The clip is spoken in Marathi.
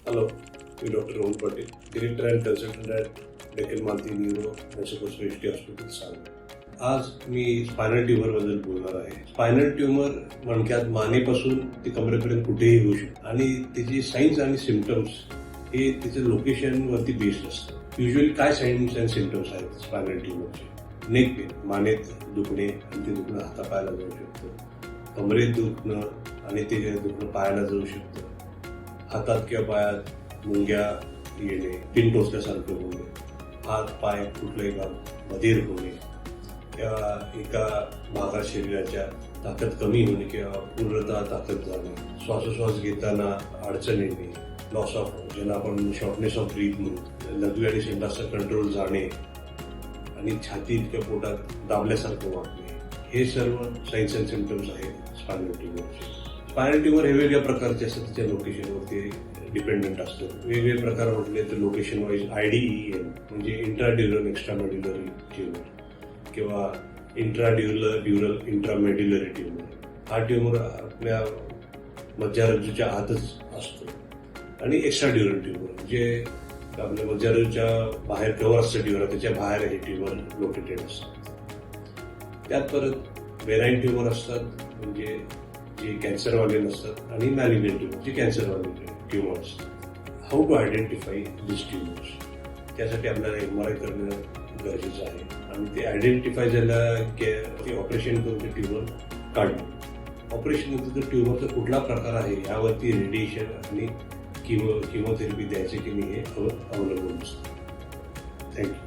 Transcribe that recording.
हॅलो, मी doctor Rohan Patil, director and consultant at Deccan Malati neuro and super speciality hospital Sangli. आज मी स्पायनल ट्युमरबद्दल बोलणार आहे. स्पायनल ट्युमर मणक्यात मानेपासून ते कमरेपर्यंत कुठेही होऊ शकतो आणि त्याची साईन्स आणि सिम्पटम्स हे त्याच्या लोकेशनवरती बेस्ड असतं. युजली काय साईन्स अँड सिम्पटम्स आहेत स्पायनल ट्युमरचे? नेक पेन, मानेत दुखणे आणि ते दुखणं हातापायाला जाऊ शकतं. कमरेत दुखणं आणि ते दुखणं पायाला जाऊ शकतं. हातात किंवा पायात मुंग्या येणे, पिन टोचल्यासारखं होणे, हात पाय कुठलंही भाग बधीर होणे किंवा एका भागात शरीराच्या ताकद कमी होणे किंवा पूर्णतः ताकद जाणे, श्वासोश्वास घेताना अडचण येणे, लॉस ऑफ ज्याला आपण शॉर्टनेस ऑफ ब्रीथ म्हणतो, लघवी आणि संडासचा कंट्रोल जाणे आणि छातीत किंवा पोटात दाबल्यासारखं वाटणे, हे सर्व साईन्स अँड सिम्पटम्स आहेत स्पायनल ट्युमरचे. स्पायनल ट्युमर हे वेगवेगळ्या प्रकारचे असतात, त्याच्या लोकेशनवरती डिपेंडंट असतं. वेगवेगळे प्रकार म्हटले तर लोकेशन वाईज IDEM म्हणजे इंट्राड्युरल एक्स्ट्रामेड्युलरी ट्युमर किंवा ड्युरल इंट्रामेड्युलरी ट्युमर. हा ट्युमर आपल्या मज्जारज्जूच्या आतच असतो. आणि एक्स्ट्राड्युरल ट्युमर जे आपल्या मज्जारज्जूच्या बाहेर कव्हर असतं ट्युमर, त्याच्या बाहेर हे ट्युमर लोकेटेड असतात. त्यात परत बेनाईन ट्युमर असतात म्हणजे जे कॅन्सरवाले नसतात आणि मॅलिग्नंट ट्युमर जे कॅन्सरवाले ट्युमर असतात. How to identify this tumours? त्यासाठी आपल्याला MRI करणं गरजेचं आहे आणि ते आयडेंटिफाय झालं ऑपरेशन करून ते ट्युमर काढणं. ऑपरेशनमध्ये तर ट्युमरचा कुठला प्रकार आहे यावरती रेडिएशन आणि किमोथेरपी द्यायचे की नाही हे अवलंबून असतं. थँक्यू.